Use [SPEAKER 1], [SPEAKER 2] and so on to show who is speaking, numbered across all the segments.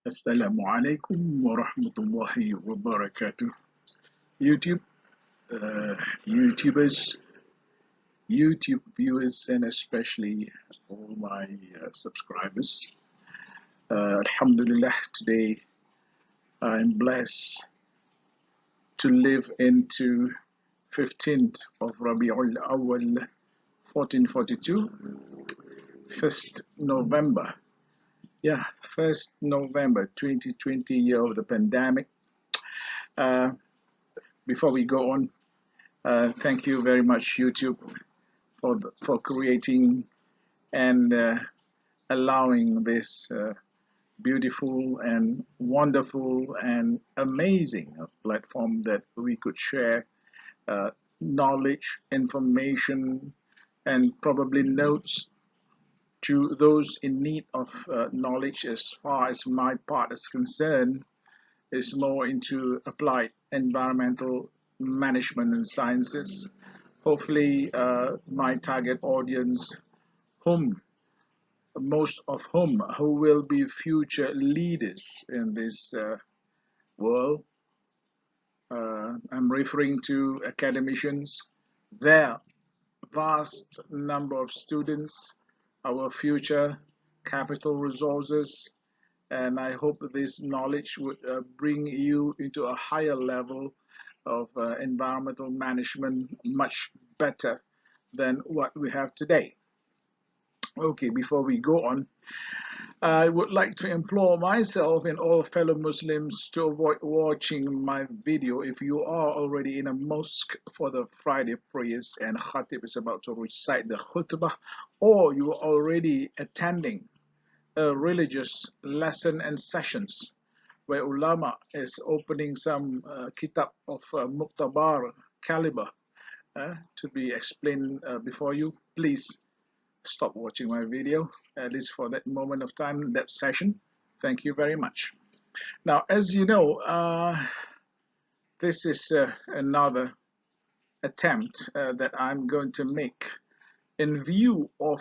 [SPEAKER 1] Assalamu alaikum wa rahmatullahi wa barakatuh. YouTube, uh, YouTubers, YouTube viewers, and especially all my subscribers. Alhamdulillah, today I'm blessed to live into 15th of Rabi'ul Awal 1442, 1st November. Yeah, 1st November 2020, year of the pandemic. Uh, Before we go on, thank you very much, YouTube, for creating and allowing this beautiful and wonderful and amazing platform that we could share knowledge, information, and probably notes to those in need of knowledge. As far as my part is concerned, is more into applied environmental management and sciences. Hopefully, my target audience, whom most of who will be future leaders in this world. I'm referring to academicians, their vast number of students, our future capital resources, and I hope this knowledge would bring you into a higher level of environmental management much better than what we have today. Okay, before we go on, I would like to implore myself and all fellow Muslims to avoid watching my video if you are already in a mosque for the Friday prayers and Khatib is about to recite the khutbah, or you are already attending a religious lesson and sessions where ulama is opening some kitab of Muqtabar caliber to be explained before you. Please stop watching my video, at least for that moment of time, that session. Thank you very much. Now, as you know, this is another attempt that I'm going to make in view of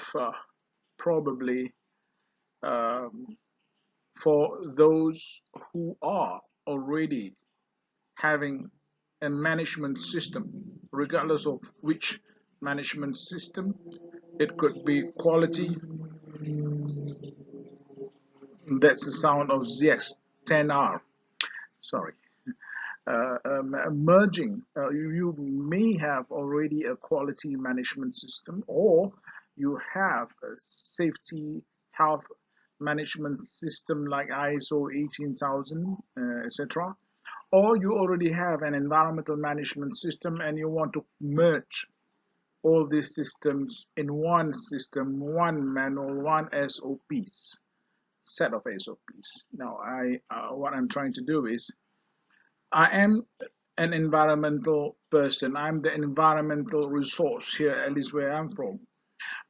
[SPEAKER 1] probably um, for those who are already having a management system, regardless of which management system. It could be quality. That's the sound of ZX10R. Sorry. Merging. You may have already a quality management system, or you have a safety health management system like ISO 18000, etc. Or you already have an environmental management system and you want to merge all these systems in one system, one manual, one SOPs, set of SOPs. Now, what I'm trying to do is, I am an environmental person. I'm the environmental resource here, at least where I'm from.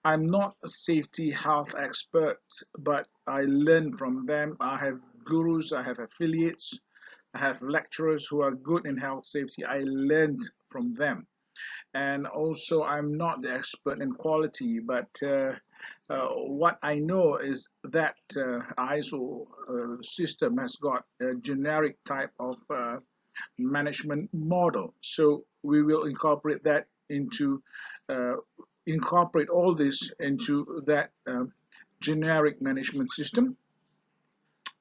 [SPEAKER 1] I'm not a safety health expert, but I learn from them. I have gurus, I have affiliates, I have lecturers who are good in health safety. I learned from them. And also, I'm not the expert in quality, but what I know is that ISO system has got a generic type of management model. So we will incorporate that into incorporate all this into that generic management system,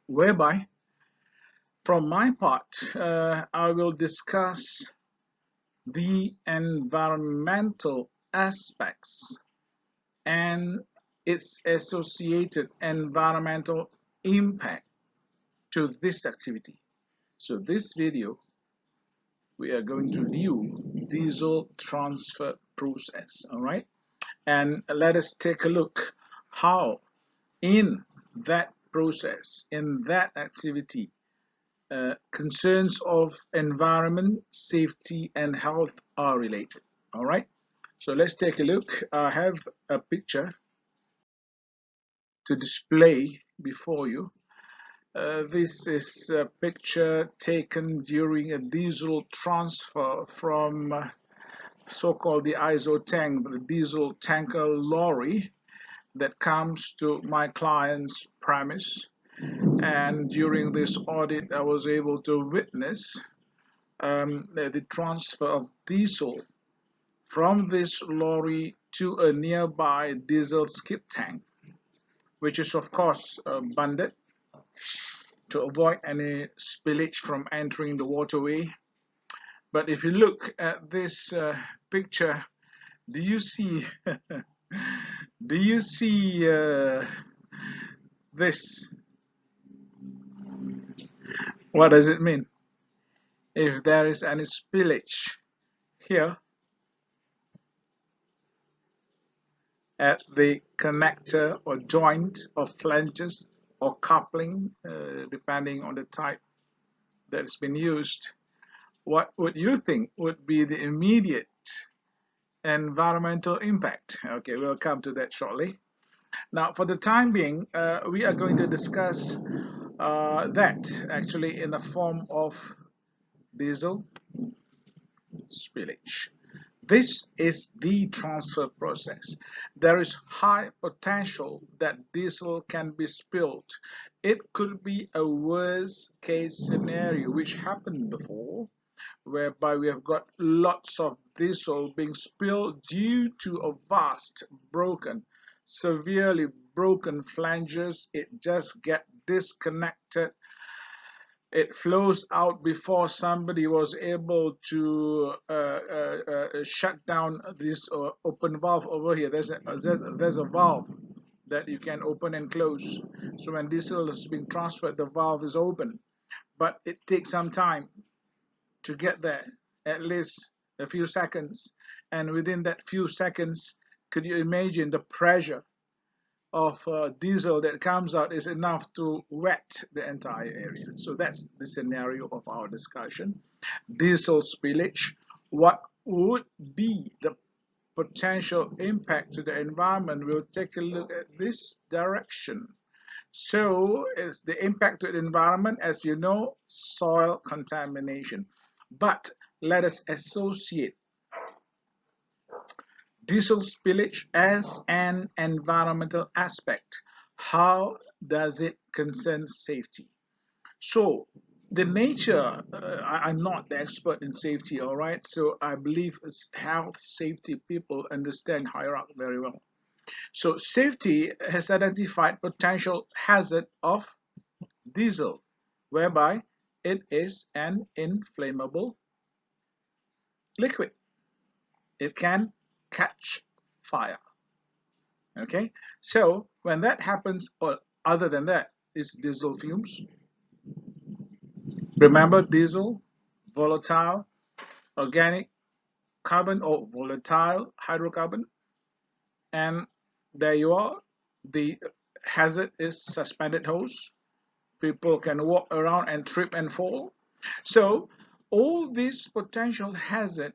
[SPEAKER 1] whereby from my part I will discuss the environmental aspects and its associated environmental impact to this activity. So this video, we are going to view diesel transfer process, all right? And let us take a look how in that process, in that activity, concerns of environment, safety, and health are related. All right. So let's take a look. I have a picture to display before you. This is a picture taken during a diesel transfer from so-called the ISO tank, the diesel tanker lorry that comes to my client's premise. And during this audit, I was able to witness the transfer of diesel from this lorry to a nearby diesel skip tank, which is of course bonded to avoid any spillage from entering the waterway. But if you look at this picture, do you see do you see this? What does it mean? If there is any spillage here at the connector or joint or flanges or coupling, depending on the type that's been used, what would you think would be the immediate environmental impact? Okay, we'll come to that shortly. Now, for the time being, we are going to discuss that actually in the form of diesel spillage. This is the transfer process. There is high potential that diesel can be spilled. It could be a worst case scenario, which happened before, whereby we have got lots of diesel being spilled due to a vast broken, severely broken flanges. It just get disconnected. It flows out before somebody was able to shut down this open valve over here. There's a valve that you can open and close. So when diesel is being transferred, the valve is open. But it takes some time to get there, at least a few seconds. And within that few seconds, could you imagine the pressure of diesel that comes out is enough to wet the entire area? So that's the scenario of our discussion. Diesel spillage. What would be the potential impact to the environment? We'll take a look at this direction. So is the impact to the environment, as you know, soil contamination. But let us associate diesel spillage as an environmental aspect. How does it concern safety? So the nature, I'm not the expert in safety, all right? So I believe as health safety people understand hierarchy very well. So safety has identified potential hazard of diesel, whereby it is an inflammable liquid. It can catch fire. Okay, so when that happens, or other than that, is diesel fumes. Remember, diesel, volatile organic carbon or volatile hydrocarbon, and there you are. The hazard is suspended hose. People can walk around and trip and fall. So all these potential hazard,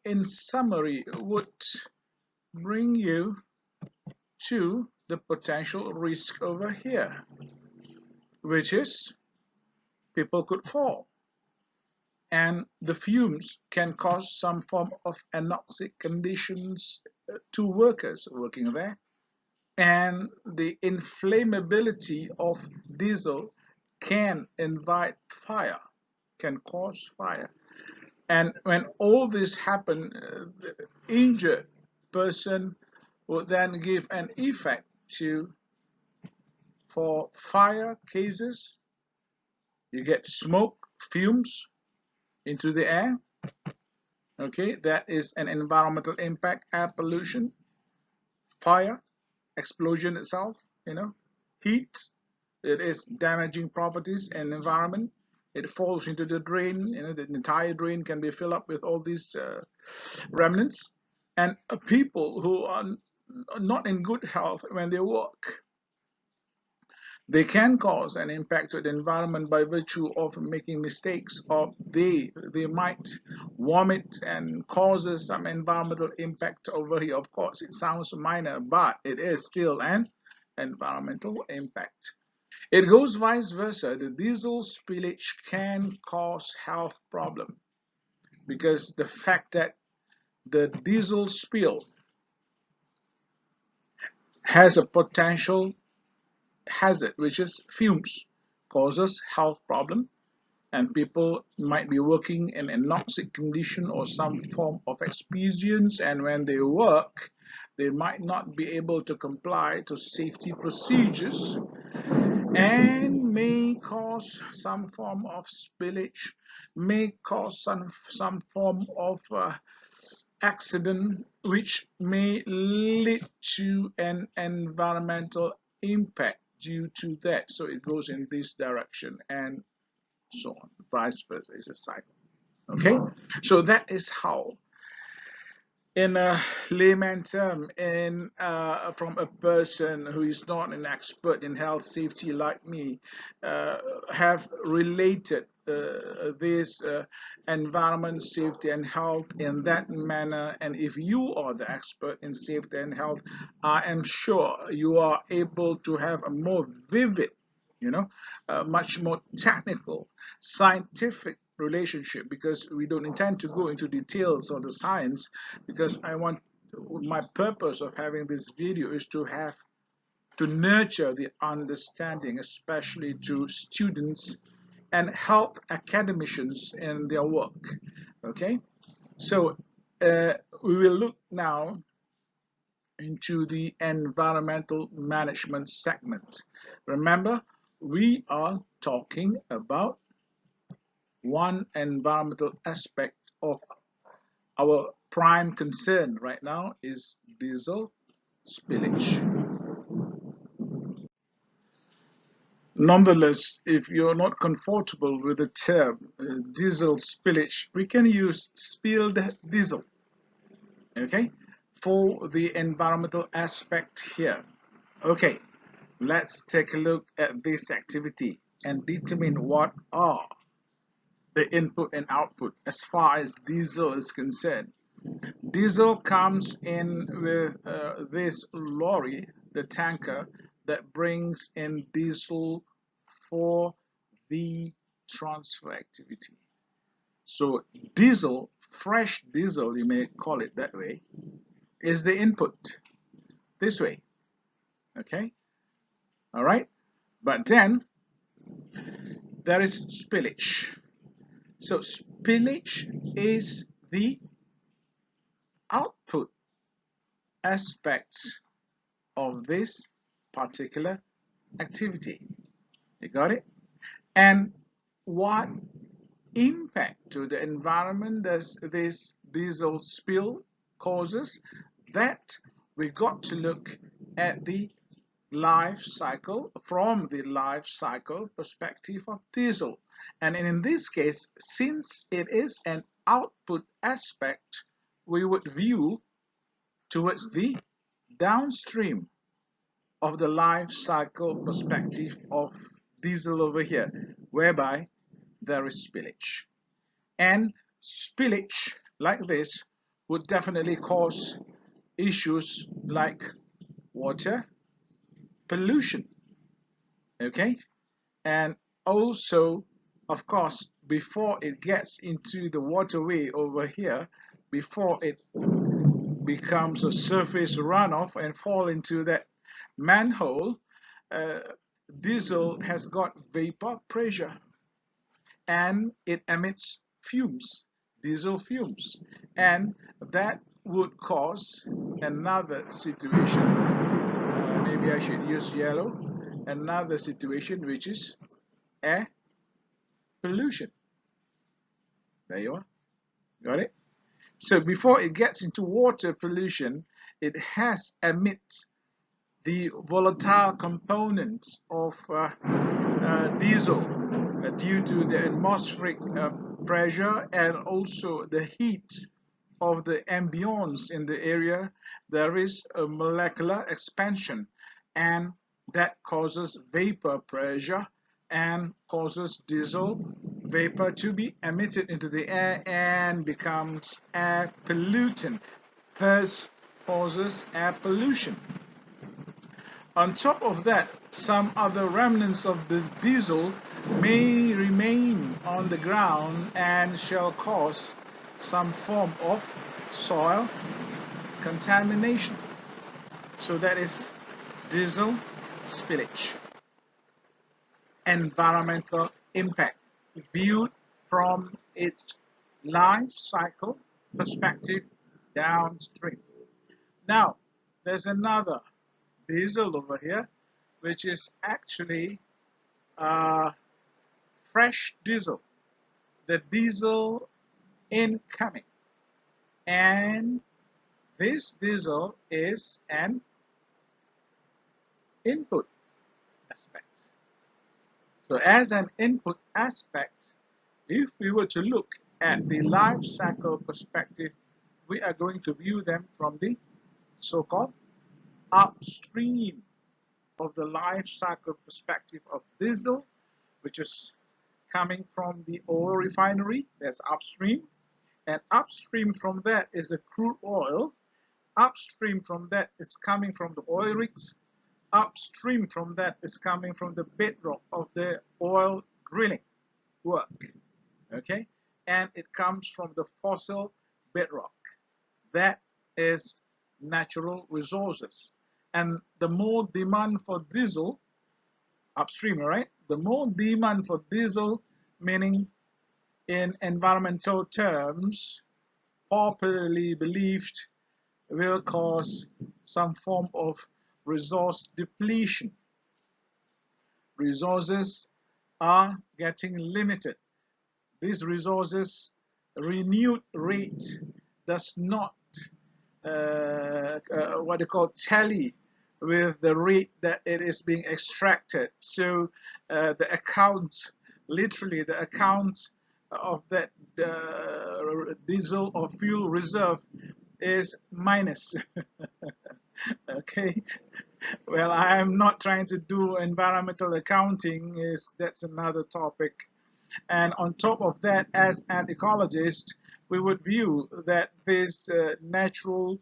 [SPEAKER 1] in summary, would bring you to the potential risk over here, which is people could fall. And the fumes can cause some form of anoxic conditions to workers working there. And the inflammability of diesel can invite fire, can cause fire. And when all this happen, the injured person would then give an effect to, for fire cases, you get smoke, fumes into the air. Okay, that is an environmental impact, air pollution, fire, explosion itself, heat, it is damaging properties and environment. It falls into the drain, the entire drain can be filled up with all these remnants. And people who are not in good health when they work, they can cause an impact to the environment by virtue of making mistakes, or they might vomit and causes some environmental impact over here. Of course, it sounds minor, but it is still an environmental impact. It goes vice versa. The diesel spillage can cause health problem because the fact that the diesel spill has a potential hazard, which is fumes. causes health problem, and people might be working in a anoxic condition or some form of experience, and when they work they might not be able to comply to safety procedures and may cause some form of spillage, may cause some form of accident, which may lead to an environmental impact due to that. So it goes in this direction and so on, vice versa. Is a cycle. Okay, so that is how, in a layman term, from a person who is not an expert in health safety like me, have related this environment, safety, and health in that manner. And if you are the expert in safety and health, I am sure you are able to have a more vivid, much more technical, scientific relationship, because we don't intend to go into details of the science, because my purpose of having this video is to nurture the understanding, especially to students and help academicians in their work. Okay, so we will look now into the environmental management segment. Remember, we are talking about one environmental aspect of our prime concern right now is diesel spillage. Nonetheless, if you're not comfortable with the term diesel spillage, we can use spilled diesel, okay, for the environmental aspect here. Okay, let's take a look at this activity and determine what are the input and output as far as diesel is concerned. Diesel comes in with this lorry, the tanker, that brings in diesel for the transfer activity. So diesel, fresh diesel, you may call it that way, is the input this way. Okay, all right, but then there is spillage. So spillage is the output aspects of this particular activity. You got it? And what impact to the environment does this diesel spill causes? That we got to look at the life cycle, from the life cycle perspective of diesel. And in this case, since it is an output aspect, we would view towards the downstream of the life cycle perspective of diesel over here, whereby there is spillage. And spillage like this would definitely cause issues like water pollution, okay? And also, of course, before it gets into the waterway over here, before it becomes a surface runoff and fall into that manhole, diesel has got vapor pressure and it emits fumes, diesel fumes, and that would cause another situation. Maybe I should use yellow. Another situation, which is air pollution. There you are. Got it? So before it gets into water pollution, it has emits the volatile components of diesel due to the atmospheric pressure and also the heat of the ambience in the area. There is a molecular expansion, and that causes vapor pressure and causes diesel vapor to be emitted into the air and becomes air pollutant, thus causes air pollution. On top of that, some other remnants of the diesel may remain on the ground and shall cause some form of soil contamination. So that is diesel spillage. environmental impact viewed from its life cycle perspective downstream. Now, there's another diesel over here, which is actually uh, fresh diesel, the diesel incoming. And this diesel is an input aspect. So as an input aspect, if we were to look at the life cycle perspective, we are going to view them from the so-called upstream of the life cycle perspective of diesel, which is coming from the oil refinery. There's upstream. And upstream from that is a crude oil. Upstream from that is coming from the oil rigs. Upstream from that is coming from the bedrock of the oil drilling work. Okay? And it comes from the fossil bedrock. That is natural resources. And the more demand for diesel, upstream, right? The more demand for diesel, meaning in environmental terms, popularly believed will cause some form of resource depletion. Resources are getting limited. These resources renewed rate does not what they call tally with the rate that it is being extracted. So the account, literally the account of that diesel or fuel reserve is minus. Okay. Well, I'm not trying to do environmental accounting. Is That's another topic. And on top of that, as an ecologist, we would view that this natural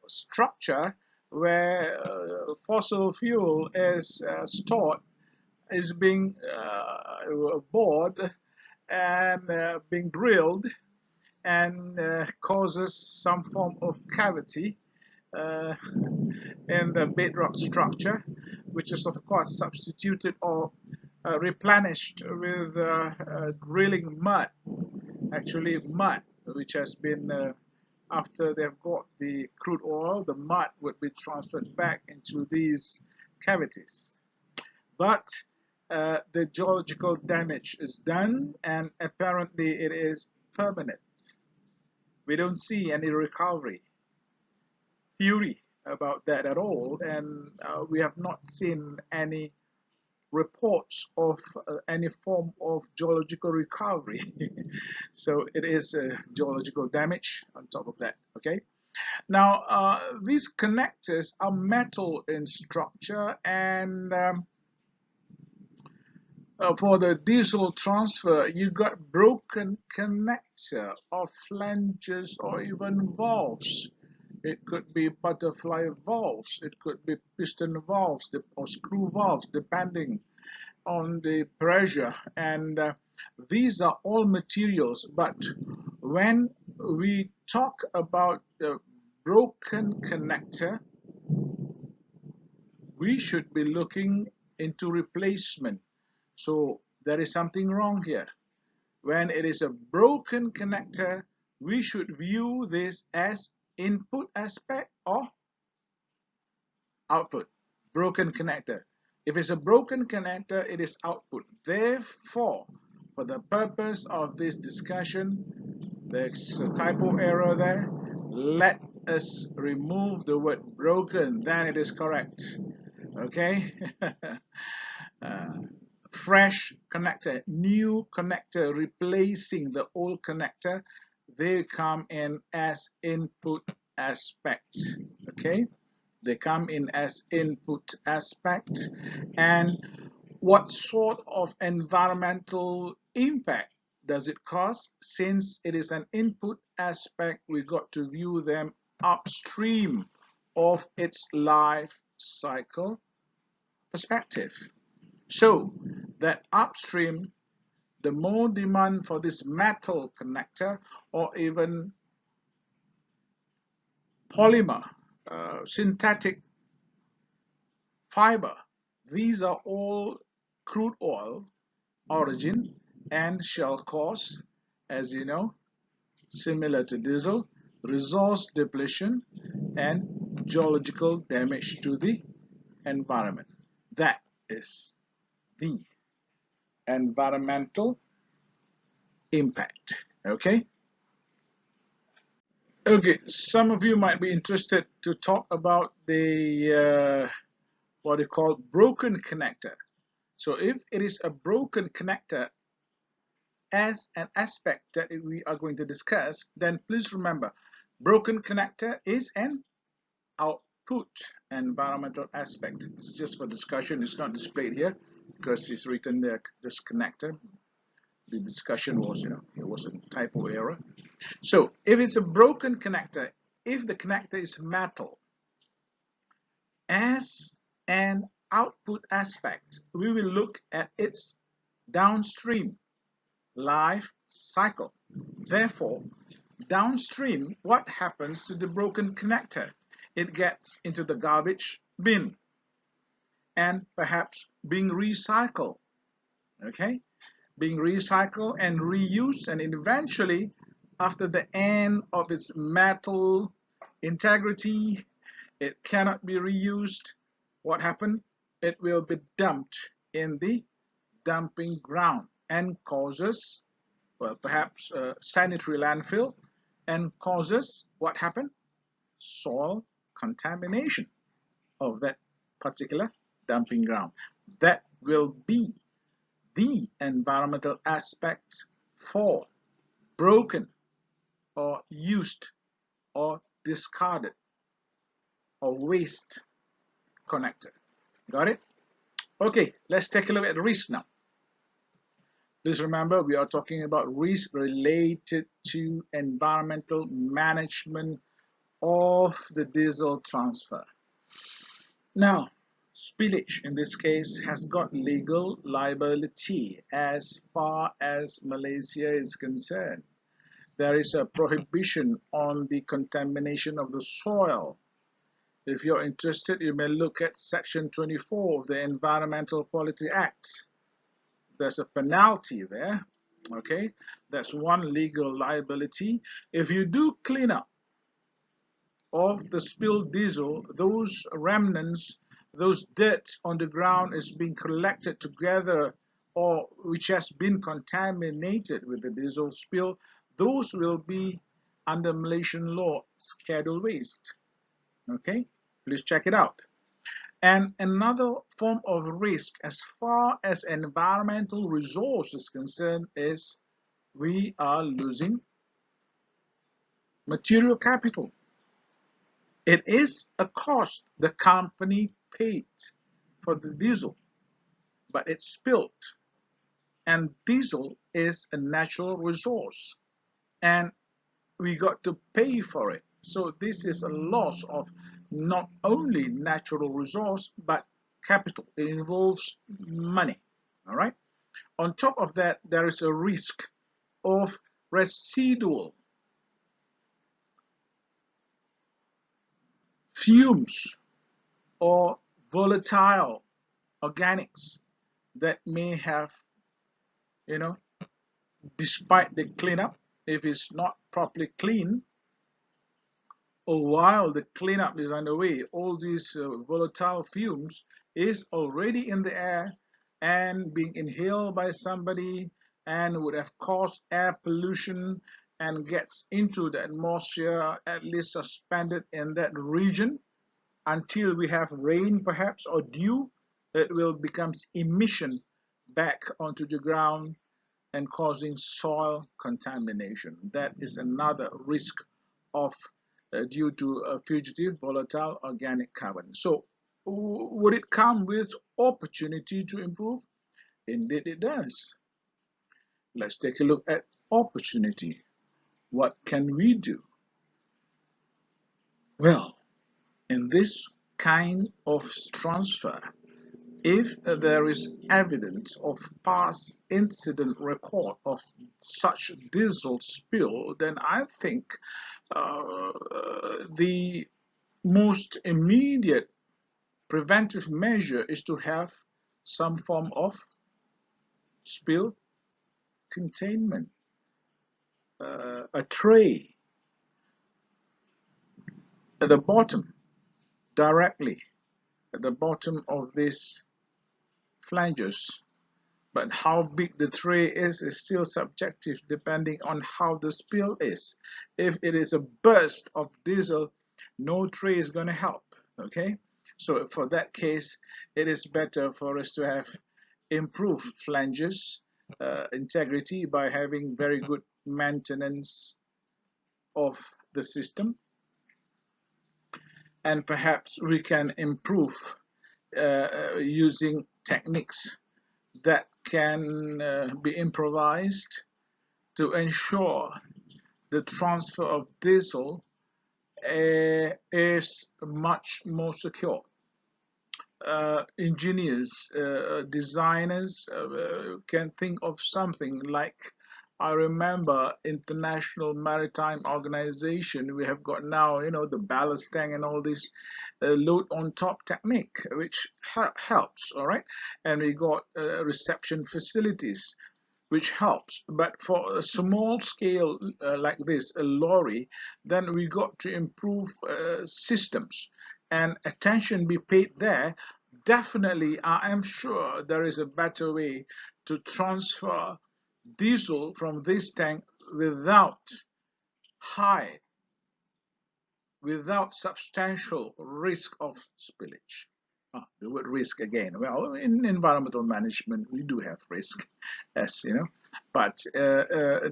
[SPEAKER 1] structure where fossil fuel is stored is being bored and being drilled and causes some form of cavity uh, in the bedrock structure, which is of course substituted or replenished with drilling mud, actually mud, which has been, after they've got the crude oil, the mud would be transferred back into these cavities. But the geological damage is done, and apparently it is permanent. We don't see any recovery theory about that at all, and we have not seen any reports of any form of geological recovery. So it is geological damage on top of that. Okay. Now these connectors are metal in structure, and for the diesel transfer, you got broken connector or flanges or even valves. It could be butterfly valves, it could be piston valves or screw valves, depending on the pressure. And these are all materials. But when we talk about the broken connector, we should be looking into replacement. So there is something wrong here. When it is a broken connector, we should view this as input aspect or output. Broken connector. If it's a broken connector, it is output. Therefore, for the purpose of this discussion, there's a typo error there. Let us remove the word broken, then it is correct. Okay? Fresh connector, new connector replacing the old connector, they come in as input aspects. Okay, they come in as input aspect. And what sort of environmental impact does it cause? Since it is an input aspect, we got to view them upstream of its life cycle perspective. So that upstream, the more demand for this metal connector or even polymer, synthetic fiber, These are all crude oil origin and shall cause, as you know, similar to diesel, resource depletion and geological damage to the environment. That is the environmental impact. Okay? Okay, some of you might be interested to talk about the what they call broken connector. So if it is a broken connector as an aspect that we are going to discuss, then please remember, broken connector is an output environmental aspect. It's just for discussion. It's not displayed here because it's written there, this connector. The discussion was, it was a typo error. So if it's a broken connector, if the connector is metal, as an output aspect, we will look at its downstream life cycle. Therefore, downstream, what happens to the broken connector? It gets into the garbage bin and perhaps being recycled. Okay? Being recycled and reused, and eventually, after the end of its metal integrity, it cannot be reused. What happened? It will be dumped in the dumping ground and causes, well, perhaps a sanitary landfill, and causes what happened? Soil contamination of that particular dumping ground. That will be the environmental aspects for broken or used or discarded or waste connector. Got it? Okay, let's take a look at risk now. Please remember, we are talking about risk related to environmental management of the diesel transfer. Now, spillage in this case has got legal liability as far as Malaysia is concerned. There is a prohibition on the contamination of the soil. If you're interested, you may look at Section 24 of the Environmental Quality Act. There's a penalty there. Okay, that's one legal liability. If you do clean up of the spilled diesel, those remnants, those dirt on the ground is being collected together or which has been contaminated with the diesel spill, those will be under Malaysian law scheduled waste. Okay, please check it out. And another form of risk as far as environmental resource is concerned is we are losing material capital. It is a cost the company paid for the diesel, but it's spilled. And diesel is a natural resource, and we got to pay for it. So this is a loss of not only natural resource, but capital. It involves money. All right. On top of that, there is a risk of residual fumes or volatile organics that may have, despite the cleanup, if it's not properly clean, or while the cleanup is underway, all these volatile fumes is already in the air and being inhaled by somebody and would have caused air pollution and gets into the atmosphere, at least suspended in that region until we have rain perhaps or dew. It will become emission back onto the ground and causing soil contamination. That is another risk of due to a fugitive volatile organic carbon. So would it come with opportunity to improve? Indeed it does. Let's take a look at opportunity. What can we do? Well, in this kind of transfer, if there is evidence of past incident record of such diesel spill, then I think the most immediate Preventive measure is to have some form of spill containment, a tray at the bottom, directly at the bottom of these flanges. But how big the tray is still subjective depending on how the spill is. If it is a burst of diesel, no tray is going to help. Okay, so for that case, it is better for us to have improved flanges integrity by having very good maintenance of the system, and perhaps we can improve using techniques that can be improvised to ensure the transfer of diesel is much more secure. Engineers, designers can think of something like, I remember International Maritime Organization, we have got now, the ballast tank and all this load on top technique, which helps, all right? And we got reception facilities, which helps. But for a small scale like this, a lorry, then we got to improve systems and attention be paid there. Definitely, I am sure there is a better way to transfer diesel from this tank without high, without substantial risk of spillage. The word risk again. Well, in environmental management, we do have risk, as you know, but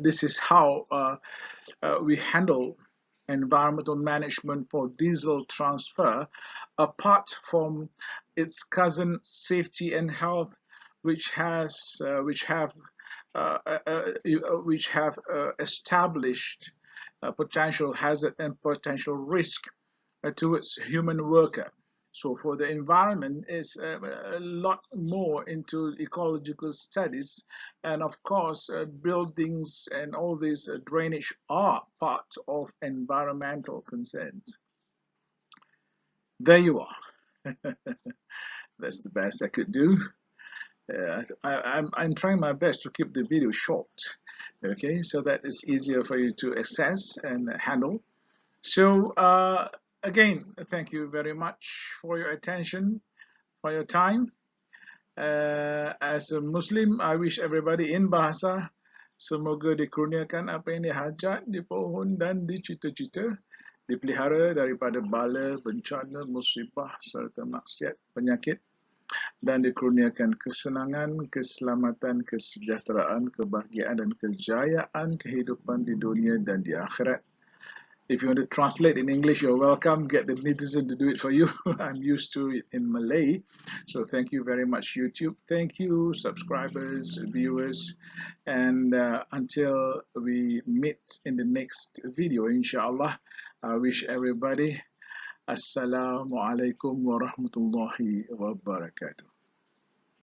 [SPEAKER 1] this is how we handle environmental management for diesel transfer, apart from its cousin safety and health, which has which have established potential hazard and potential risk towards human worker. So for the environment, it's a lot more into ecological studies, and of course, buildings and all these drainage are part of environmental concerns. There you are. That's the best I could do. I'm trying my best to keep the video short, okay, so that it's easier for you to access and handle. So again, thank you very much for your attention, for your time. As a Muslim, I wish everybody in bahasa semoga dikurniakan apa yang dihajat, dipohon dan dicita-cita, dipelihara daripada bala, bencana, musibah serta maksiat, penyakit, dan dikurniakan kesenangan, keselamatan, kesejahteraan, kebahagiaan dan kejayaan kehidupan di dunia dan di akhirat. If you want to translate in English, you're welcome. Get the netizen to do it for you. I'm used to it in Malay. So thank you very much, YouTube. Thank you, subscribers, viewers. And until we meet in the next video, inshallah, I wish everybody Assalamu alaikum wa rahmatullahi wa barakatuh.